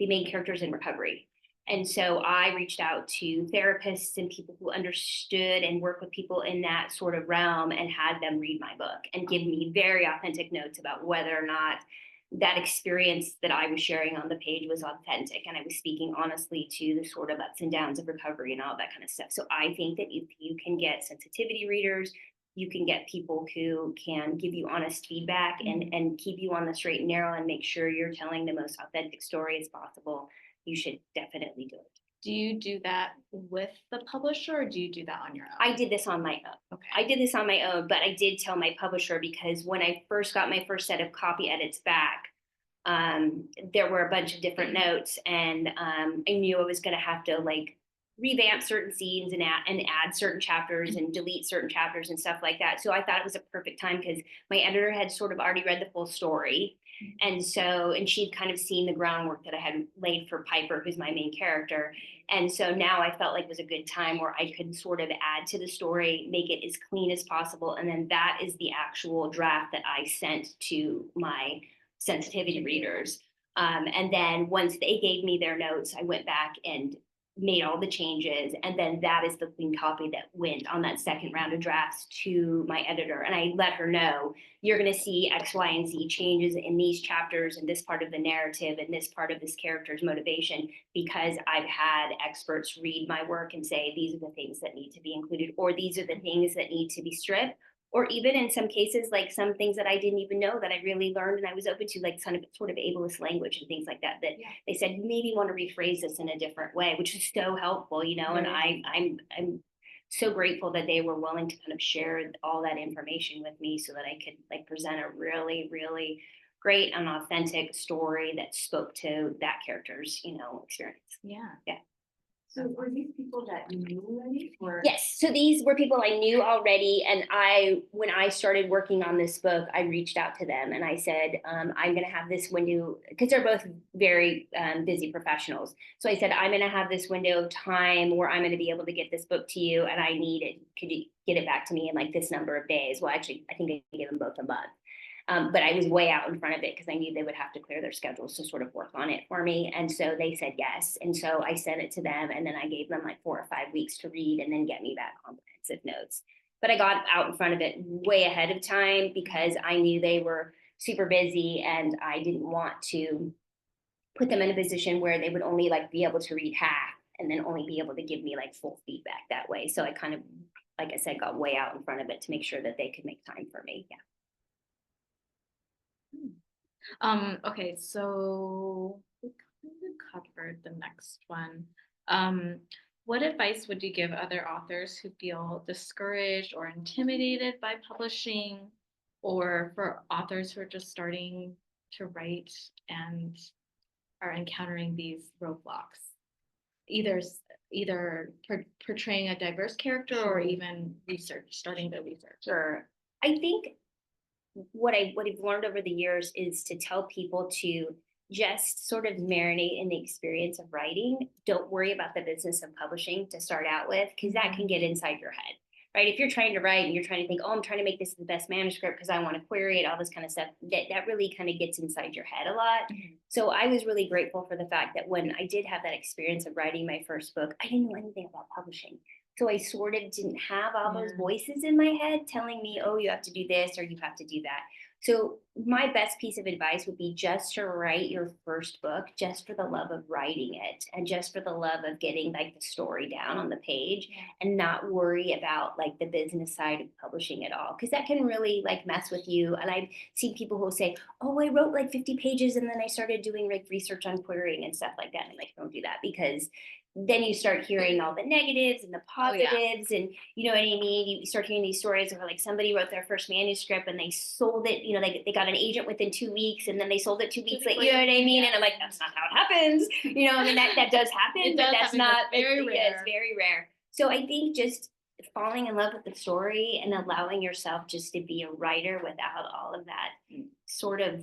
Speaker 2: main character is in recovery. And so I reached out to therapists and people who understood and work with people in that sort of realm and had them read my book and give me very authentic notes about whether or not that experience that I was sharing on the page was authentic and I was speaking honestly to the sort of ups and downs of recovery and all that kind of stuff. So I think that if you can get sensitivity readers, you can get people who can give you honest feedback and keep you on the straight and narrow and make sure you're telling the most authentic story as possible, you should definitely do it. Do you do that with the publisher or do you do that on your own?
Speaker 4: I did this on my own.
Speaker 2: Okay.
Speaker 4: I did this on my own, but I did tell my publisher because when I first got my first set of copy edits back, there were a bunch of different notes, and I knew I was going to have to like revamp certain scenes and add certain chapters and delete certain chapters and stuff like that. So I thought it was a perfect time because my editor had sort of already read the full story. And she'd kind of seen the groundwork that I had laid for Piper, who's my main character. And so now I felt like it was a good time where I could sort of add to the story, make it as clean as possible. And then that is the actual draft that I sent to my sensitivity readers. And then once they gave me their notes, I went back and made all the changes. And then that is the clean copy that went on that second round of drafts to my editor. And I let her know, you're going to see X, Y, and Z changes in these chapters and this part of the narrative and this part of this character's motivation, because I've had experts read my work and say, these are the things that need to be included, or these are the things that need to be stripped. Or even in some cases, like some things that I didn't even know that I really learned and I was open to, like sort of ableist language and things like that, that they said, you maybe want to rephrase this in a different way, which is so helpful, you know, and I'm so grateful that they were willing to kind of share all that information with me so that I could like present a really, really great and authentic story that spoke to that character's, you know, experience.
Speaker 2: Yeah.
Speaker 4: Yeah.
Speaker 6: So were these people that you knew already, or?
Speaker 4: Yes, so these were people I knew already, and when I started working on this book, I reached out to them and I said, I'm going to have this window, because they're both very busy professionals. So I said, I'm going to have this window of time where I'm going to be able to get this book to you, and I need it. Could you get it back to me in like this number of days? Well, actually, I think I gave them both a month. But I was way out in front of it because I knew they would have to clear their schedules to sort of work on it for me. And so they said yes. And so I sent it to them, and then I gave them like 4 or 5 weeks to read and then get me back comprehensive notes. But I got out in front of it way ahead of time because I knew they were super busy, and I didn't want to put them in a position where they would only like be able to read half and then only be able to give me like full feedback that way. So I kind of, like I said, got way out in front of it to make sure that they could make time for me. Yeah.
Speaker 2: Okay, so we kind of covered the next one. What advice would you give other authors who feel discouraged or intimidated by publishing, or for authors who are just starting to write and are encountering these roadblocks? Either portraying a diverse character or even starting the research.
Speaker 4: Sure. I think what I've learned over the years is to tell people to just sort of marinate in the experience of writing. Don't worry about the business of publishing to start out with, because that can get inside your head, right? If you're trying to write and you're trying to think, oh, I'm trying to make this the best manuscript because I want to query it, all this kind of stuff, that really kind of gets inside your head a lot. So I was really grateful for the fact that when I did have that experience of writing my first book, I didn't know anything about publishing. So I sort of didn't have all those voices in my head telling me, oh, you have to do this or you have to do that. So my best piece of advice would be just to write your first book, just for the love of writing it and just for the love of getting like the story down on the page, and not worry about like the business side of publishing at all, because that can really like mess with you. And I've seen people who say, oh, I wrote like 50 pages and then I started doing like research on querying and stuff like that. And I'm like, don't do that, because then you start hearing all the negatives and the positives, and you know what I mean? You start hearing these stories where like somebody wrote their first manuscript and they sold it, you know, they got an agent within 2 weeks and then they sold it 2 weeks later, you know what I mean? And I'm like, that's not how it happens. You know, I mean, that does happen, but that's not very rare. It's very rare. So I think just falling in love with the story and allowing yourself just to be a writer without all of that sort of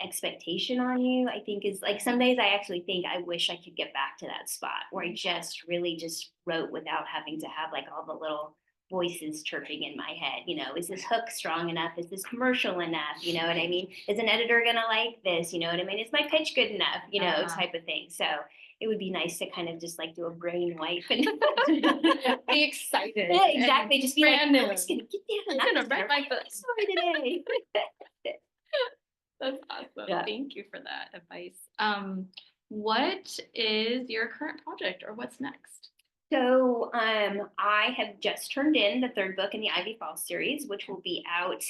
Speaker 4: expectation on you, I think is like, some days I actually think I wish I could get back to that spot where I just really just wrote without having to have like all the little voices chirping in my head. You know, is this hook strong enough? Is this commercial enough? You know what I mean? Is an editor gonna like this? You know what I mean? Is my pitch good enough? You know, type of thing. So it would be nice to kind of just like do a brain wipe and
Speaker 2: be excited.
Speaker 4: Yeah, exactly. Just be like,
Speaker 2: brand new.
Speaker 4: I'm just gonna get down.
Speaker 2: I'm gonna write my book
Speaker 4: story today.
Speaker 2: That's awesome.
Speaker 4: Yeah.
Speaker 2: Thank you for that advice. What is your current project, or what's next?
Speaker 4: So I have just turned in the third book in the Ivy Falls series, which will be out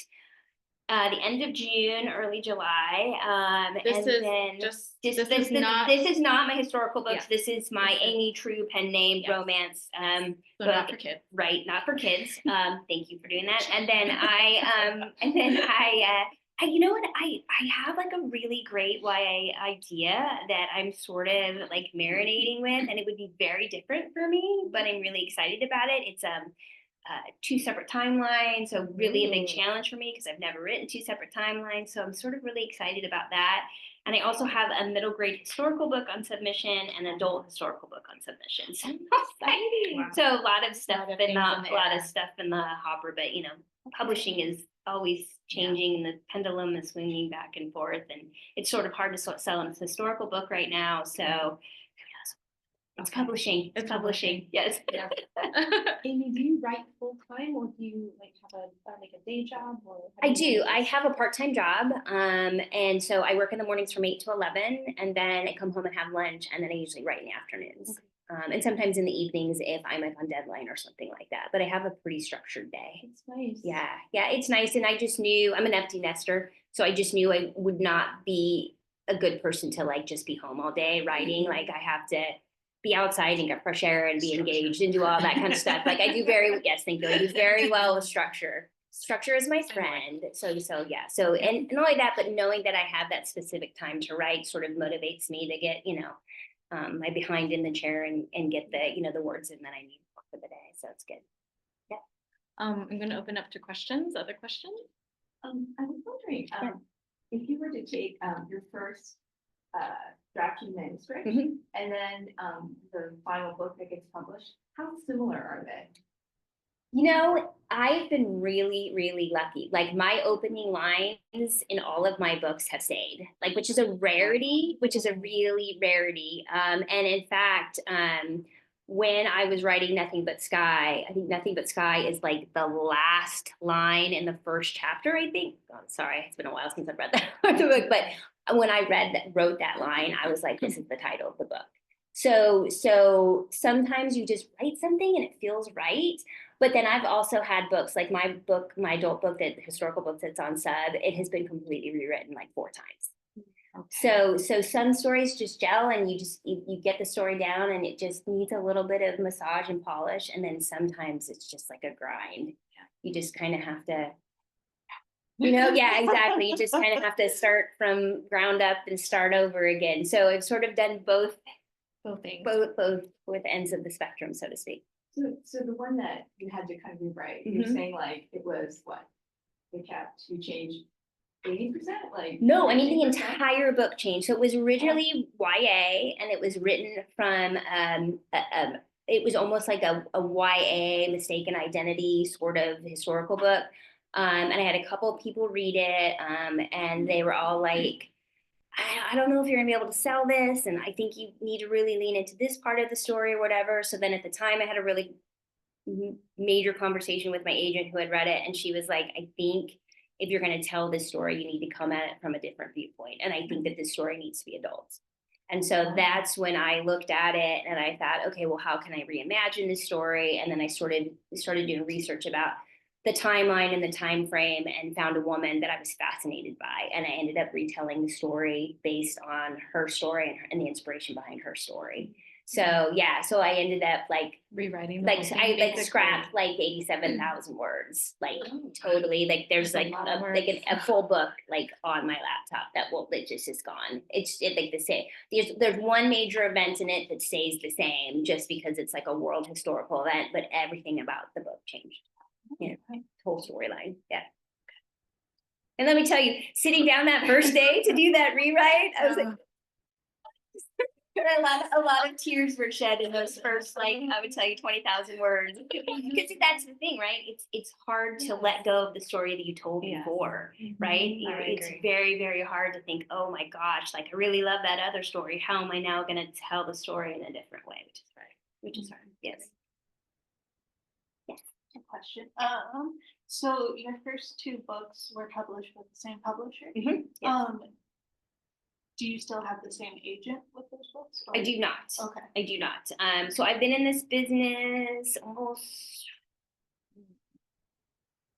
Speaker 4: the end of June, early July.
Speaker 2: This
Speaker 4: and
Speaker 2: is
Speaker 4: then
Speaker 2: just,
Speaker 4: this
Speaker 2: is not,
Speaker 4: this is not my historical books.
Speaker 2: Yeah.
Speaker 4: This is my
Speaker 2: This is-
Speaker 4: Amy True pen name
Speaker 2: Yes.
Speaker 4: romance
Speaker 2: so
Speaker 4: book.
Speaker 2: not for kids.
Speaker 4: Right, not for kids. Thank you for doing that. And then I you know what? I have like a really great YA idea that I'm sort of like marinating with, and it would be very different for me, but I'm really excited about it. It's 2 separate timelines, so really a big challenge for me because I've never written 2 separate timelines. So I'm sort of really excited about that. And I also have a middle grade historical book on submission and an adult historical book on submission. So, so a lot of stuff,
Speaker 2: Lot of
Speaker 4: but
Speaker 2: things
Speaker 4: not
Speaker 2: in the
Speaker 4: a lot
Speaker 2: air.
Speaker 4: of stuff in the hopper. But you know, publishing is always changing, and the pendulum is swinging back and forth, and it's sort of hard to sell a historical book right now. So who knows? It's publishing. It's publishing. Yes.
Speaker 3: Amy, do you write full time or do you like have a day job or? how
Speaker 4: I
Speaker 3: you
Speaker 4: do. I
Speaker 3: this?
Speaker 4: have a part-time job. And so I work in the mornings from 8 to 11, and then I come home and have lunch, and then I usually write in the afternoons. And sometimes in the evenings if I'm like on deadline or something like that. But I have a pretty structured day.
Speaker 3: It's nice.
Speaker 4: Yeah, it's nice. And I just knew I'm an empty nester. So I just knew I would not be a good person to like just be home all day writing. Like I have to be outside and get fresh air and be engaged and do all that kind of stuff. Like I do yes, thank you. I do very well with structure. Structure is my friend. So yeah. So and not only that, but knowing that I have that specific time to write sort of motivates me to get, my behind in the chair and get the, the words in that I need for the day. So it's good.
Speaker 2: I'm gonna open up to questions, other questions?
Speaker 6: I was wondering, if you were to take your first drafting manuscript
Speaker 4: Mhm.
Speaker 6: and then the final book that gets published, how similar are they?
Speaker 4: I've been really, really lucky. Like my opening lines in all of my books have stayed, like, which is a rarity, which is a really rarity. And in fact, when I was writing Nothing But Sky, I think Nothing But Sky is like the last line in the first chapter, I think. Oh, sorry, it's been a while since I've read that part of the book, but when I wrote that line, I was like, this is the title of the book. So sometimes you just write something and it feels right. But then I've also had books like my adult book, the historical book that's on sub, it has been completely rewritten like 4 times. So some stories just gel and you get the story down and it just needs a little bit of massage and polish. And then sometimes it's just like a grind. You just kind of have to, yeah, exactly. You just kind of have to start from ground up and start over again. So I've sort of done both
Speaker 2: things.
Speaker 4: Both ends of the spectrum, so to speak.
Speaker 6: So the one that you had to kind of rewrite, you're saying like it was what? You changed 80%? Like
Speaker 4: no, I mean the
Speaker 6: 50%?
Speaker 4: entire book changed. So it was originally YA, and it was written from it was almost like a YA mistaken identity sort of historical book. And I had a couple of people read it, and they were all like, I don't know if you're gonna be able to sell this, and I think you need to really lean into this part of the story or whatever. So then at the time I had a really major conversation with my agent who had read it, and she was like, I think if you're gonna tell this story, you need to come at it from a different viewpoint. And I think that this story needs to be adults. And so that's when I looked at it and I thought, okay, well, how can I reimagine this story? And then I started doing research about the timeline and the time frame and found a woman that I was fascinated by. And I ended up retelling the story based on her story and the inspiration behind her story. So yeah, so I ended up like
Speaker 2: Rewriting.
Speaker 4: I scrapped like 87,000 words, like totally. Like there's like a full book like on my laptop that just is gone. It's like the same. There's one major event in it that stays the same just because it's like a world historical event, but everything about the book changed. Whole storyline. Yeah. And let me tell you, sitting down that first day to do that rewrite, I was like, a lot of tears were shed in those first, like, I would tell you 20,000 words. Because that's the thing, right? It's hard to let go of the story that you told before, right? It's very, very hard to think, oh my gosh, like I really love that other story. How am I now going to tell the story in a different way? Which is hard. Yes.
Speaker 7: A question. So your first 2 books were published with the same publisher.
Speaker 4: Yes.
Speaker 7: Do you still have the same agent with those books? Or?
Speaker 4: I do not.
Speaker 7: Okay.
Speaker 4: I do not. So I've been in this business almost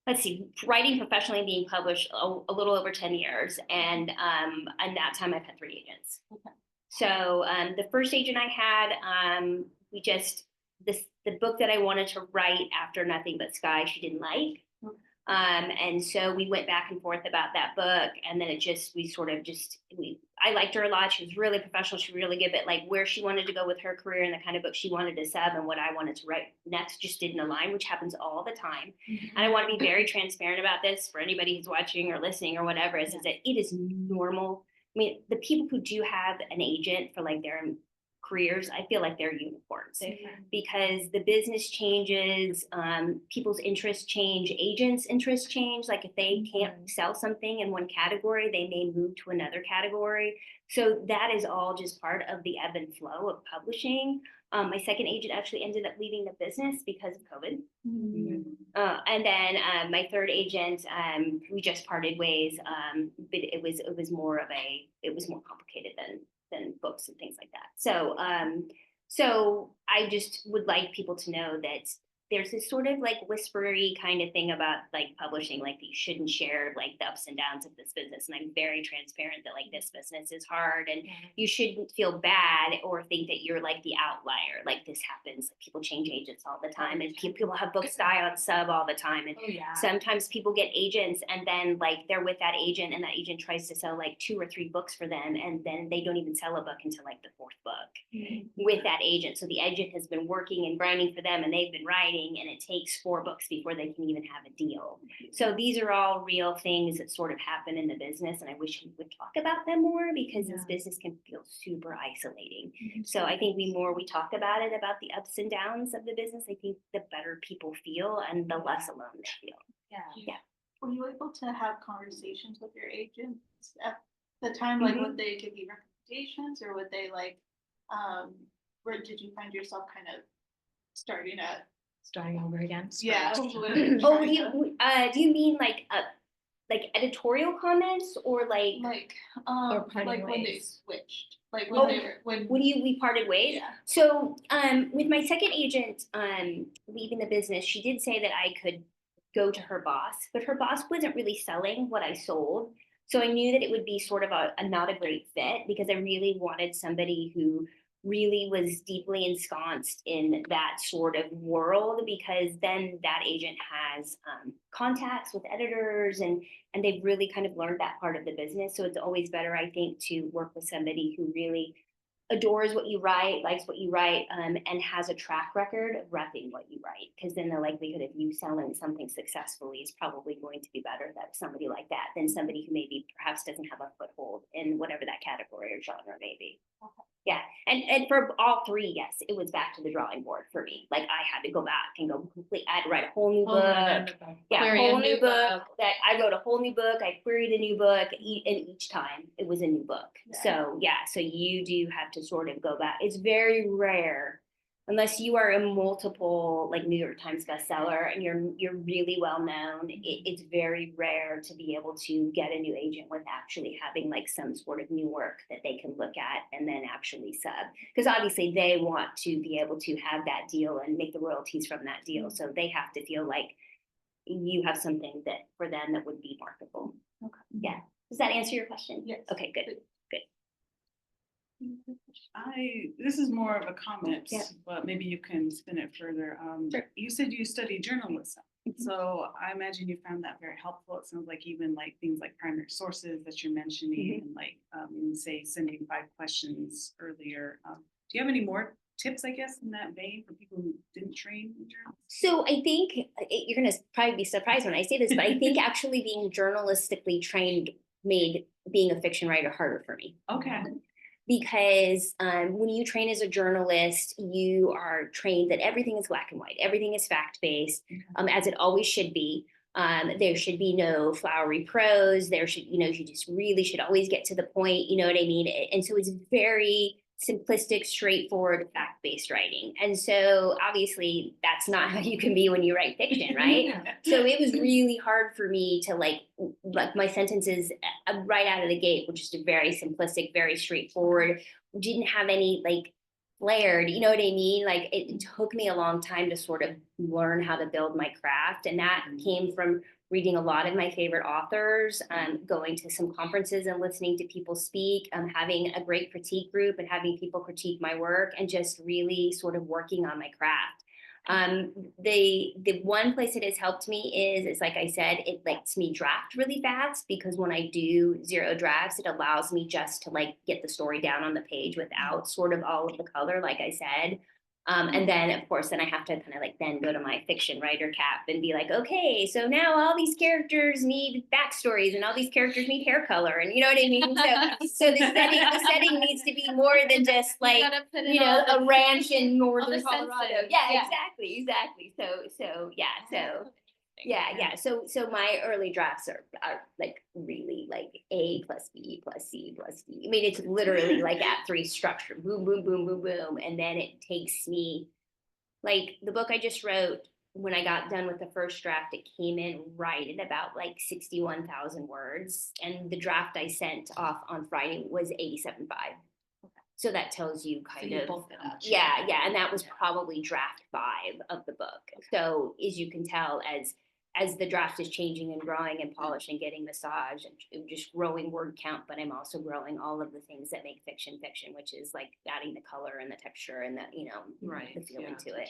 Speaker 4: let's see, writing professionally and being published a little over 10 years. And that time I've had 3 agents.
Speaker 5: Okay.
Speaker 4: So the first agent I had, the book that I wanted to write after Nothing But Sky, she didn't like. And so we went back and forth about that book, and then I liked her a lot. She was really professional. She was really good, but like where she wanted to go with her career and the kind of book she wanted to sub and what I wanted to write next just didn't align, which happens all the time. And I want to be very transparent about this for anybody who's watching or listening or whatever, is that it is normal. I mean, the people who do have an agent for like their careers, I feel like they're unicorns because the business changes, people's interests change, agents' interests change. Like if they can't sell something in one category, they may move to another category. So that is all just part of the ebb and flow of publishing. My second agent actually ended up leaving the business because of COVID. And then my third agent, we just parted ways, but it was more complicated than books and things like that. So I just would like people to know that there's this sort of like whispery kind of thing about like publishing, like you shouldn't share like the ups and downs of this business. And I'm very transparent that like this business is hard and you shouldn't feel bad or think that you're like the outlier. Like this happens, like people change agents all the time and people have books die on sub all the time. And sometimes people get agents and then like they're with that agent and that agent tries to sell like 2 or 3 books for them. And then they don't even sell a book until like the 4th book with that agent. So the agent has been working and grinding for them and they've been writing, and it takes 4 books before they can even have a deal. So these are all real things that sort of happen in the business, and I wish we would talk about them more because this business can feel super isolating. So I think the more we talk about it, about the ups and downs of the business, I think the better people feel and the less alone they feel. Yeah.
Speaker 7: Were you able to have conversations with your agents at the time? Like, would they give you recommendations, or would they like, where did you find yourself kind of starting
Speaker 2: over again?
Speaker 7: Yeah.
Speaker 4: Do you mean like editorial comments or like
Speaker 7: like when they switched, like when
Speaker 4: we parted ways?
Speaker 7: Yeah.
Speaker 4: So with my second agent leaving the business, she did say that I could go to her boss, but her boss wasn't really selling what I sold. So I knew that it would be sort of a not a great fit because I really wanted somebody who really was deeply ensconced in that sort of world, because then that agent has contacts with editors and they've really kind of learned that part of the business. So it's always better, I think, to work with somebody who really adores what you write, likes what you write, and has a track record of repping what you write, because then the likelihood of you selling something successfully is probably going to be better than somebody like that than somebody who maybe perhaps doesn't have a foothold in whatever that category or genre may be. Yeah, and for all 3, yes, it was back to the drawing board for me. Like I had to go back and go complete. I had to write a whole new book. Yeah, whole new book. That I wrote a whole new book. I queried a new book, and each time it was a new book. So so you do have to sort of go back. It's very rare, unless you are a multiple like New York Times bestseller and you're really well known. It's very rare to be able to get a new agent with actually having like some sort of new work that they can look at and then actually sub, because obviously they want to be able to have that deal and make the royalties from that deal. So they have to feel like you have something that for them that would be marketable. Yeah. Does that answer your question?
Speaker 7: Yes.
Speaker 4: Okay, good.
Speaker 1: This is more of a comment,
Speaker 4: Yeah.
Speaker 1: but maybe you can spin it further.
Speaker 4: Sure.
Speaker 1: You said you studied journalism. So I imagine you found that very helpful. It sounds like even like things like primary sources that you're mentioning and like say sending 5 questions earlier. Do you have any more tips, I guess, in that vein for people who didn't train in journalism?
Speaker 4: So I think you're going to probably be surprised when I say this, but I think actually being journalistically trained made being a fiction writer harder for me.
Speaker 1: Okay.
Speaker 4: Because when you train as a journalist, you are trained that everything is black and white, everything is fact-based, as it always should be. There should be no flowery prose. There should, you just really should always get to the point, you know what I mean? And so it's very simplistic, straightforward, fact-based writing. And so obviously that's not how you can be when you write fiction, right? So it was really hard for me to like my sentences right out of the gate, which is very simplistic, very straightforward, didn't have any like flared, you know what I mean? Like it took me a long time to sort of learn how to build my craft. And that came from reading a lot of my favorite authors, going to some conferences and listening to people speak, having a great critique group and having people critique my work and just really sort of working on my craft. The one place it has helped me is like I said, it lets me draft really fast, because when I do 0 drafts, it allows me just to like get the story down on the page without sort of all of the color, like I said. And then of course, then I have to kind of like then go to my fiction writer cap and be like, okay, so now all these characters need backstories and all these characters need hair color, and you know what I mean? So the setting needs to be more than just like, you know, a ranch in northern Colorado. Yeah, exactly. So yeah. So my early drafts are like really like A plus B plus C plus D. I mean, it's literally like Act 3 structure, boom, boom, boom, boom, boom. And then it takes me, like the book I just wrote, when I got done with the first draft, it came in right at about like 61,000 words. And the draft I sent off on Friday was 87.5. So that tells you kind of, yeah. And that was probably draft 5 of the book. So as you can tell, as the draft is changing and growing and polishing, getting massaged, and just growing word count, but I'm also growing all of the things that make fiction, which is like adding the color and the texture and the, you know, the feeling to it.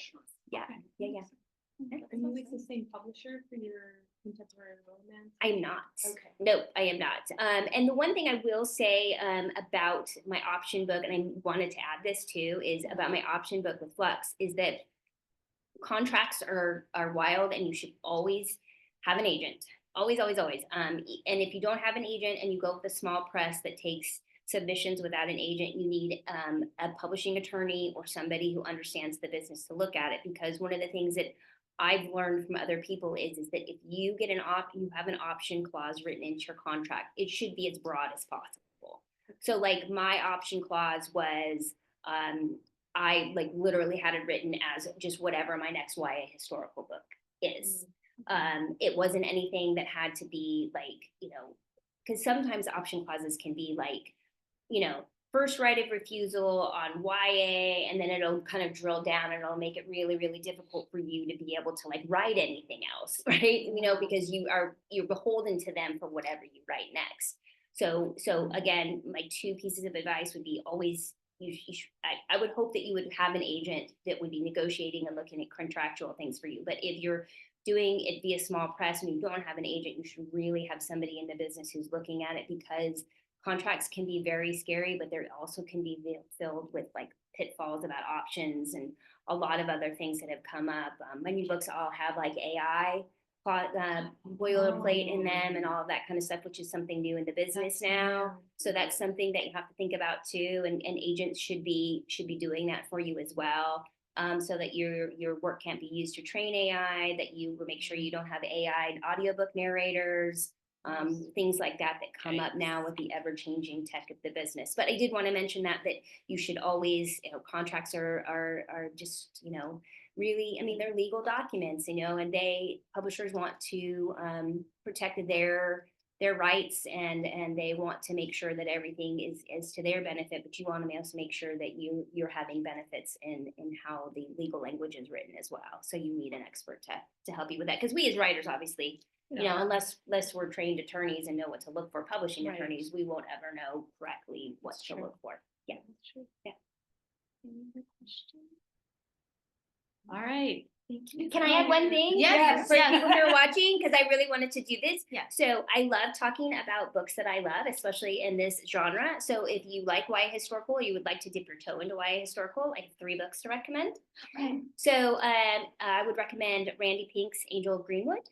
Speaker 4: Yeah.
Speaker 3: Are you with the same publisher for your contemporary romance?
Speaker 4: I'm not.
Speaker 3: Okay.
Speaker 4: Nope, I am not. And the one thing I will say about my option book, and I wanted to add this too, is about my option book with Flux, is that contracts are wild, and you should always have an agent. Always. And if you don't have an agent and you go with a small press that takes submissions without an agent, you need a publishing attorney or somebody who understands the business to look at it. Because one of the things that I've learned from other people is that if you get you have an option clause written into your contract, it should be as broad as possible. So like my option clause was, I like literally had it written as just whatever my next YA historical book is. It wasn't anything that had to be like, you know, because sometimes option clauses can be like, you know, first right of refusal on YA, and then it'll kind of drill down and it'll make it really, really difficult for you to be able to like write anything else, right? You know, because you're beholden to them for whatever you write next. So again, my 2 pieces of advice would be always, I would hope that you would have an agent that would be negotiating and looking at contractual things for you. But if you're doing it via small press and you don't have an agent, you should really have somebody in the business who's looking at it, because contracts can be very scary, but there also can be filled with like pitfalls about options and a lot of other things that have come up. My new books all have like AI boilerplate in them and all of that kind of stuff, which is something new in the business now. So that's something that you have to think about too. And agents should be doing that for you as well. So that your work can't be used to train AI, that you make sure you don't have AI audiobook narrators, things like that come up now with the ever-changing tech of the business. But I did want to mention that you should always, you know, contracts are just, you know, really, I mean, they're legal documents, you know, and publishers want to protect their rights, and they want to make sure that everything is to their benefit, but you want to also make sure that you're having benefits in how the legal language is written as well. So you need an expert to help you with that, because we as writers, obviously, you know, unless we're trained attorneys and know what to look for, publishing attorneys, we won't ever know correctly what to look for. Yeah. Yeah.
Speaker 2: Any other questions? All right. Thank you.
Speaker 4: Can I add one thing?
Speaker 2: Yes,
Speaker 4: For
Speaker 2: yes.
Speaker 4: people who are watching, because I really wanted to do this.
Speaker 2: Yeah.
Speaker 4: So I love talking about books that I love, especially in this genre. So if you like YA historical, or you would like to dip your toe into YA historical, I have 3 books to recommend.
Speaker 2: Okay.
Speaker 4: So I would recommend Randy Pink's Angel of Greenwood,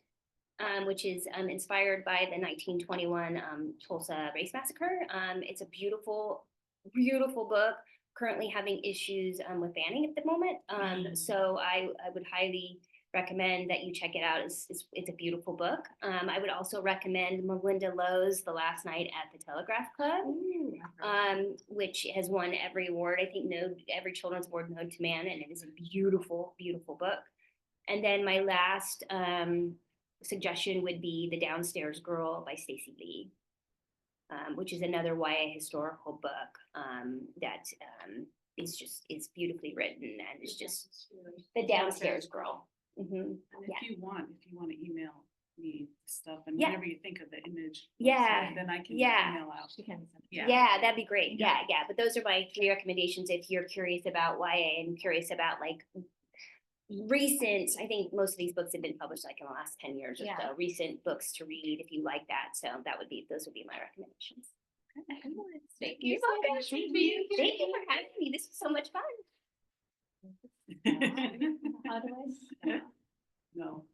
Speaker 4: which is inspired by the 1921 Tulsa Race Massacre. It's a beautiful, beautiful book. Currently having issues with banning at the moment. So I would highly recommend that you check it out. It's a beautiful book. I would also recommend Melinda Lowe's The Last Night at the Telegraph Club, which has won every award, I think, every children's award known to man, and it is a beautiful, beautiful book. And then my last suggestion would be The Downstairs Girl by Stacey Lee. Which is another YA historical book that is beautifully written, and it's just the downstairs girl. Mhm.
Speaker 1: And
Speaker 4: Yeah.
Speaker 1: if you want to email me stuff and
Speaker 4: Yeah.
Speaker 1: whenever you think of the image.
Speaker 4: Yeah.
Speaker 1: Then I can
Speaker 4: Yeah.
Speaker 1: email out.
Speaker 2: She can send it.
Speaker 1: Yeah.
Speaker 4: Yeah, that'd be great. Yeah, yeah. But those are my 3 recommendations if you're curious about YA and curious about like recent, I think most of these books have been published like in the last 10 years or
Speaker 2: Yeah.
Speaker 4: so, recent books to read if you like that. So those would be my recommendations.
Speaker 2: Thank
Speaker 4: You're
Speaker 2: you so
Speaker 4: welcome.
Speaker 2: much.
Speaker 4: Thank you. Thank you for having me. This was so much fun.
Speaker 2: How do I?
Speaker 1: No.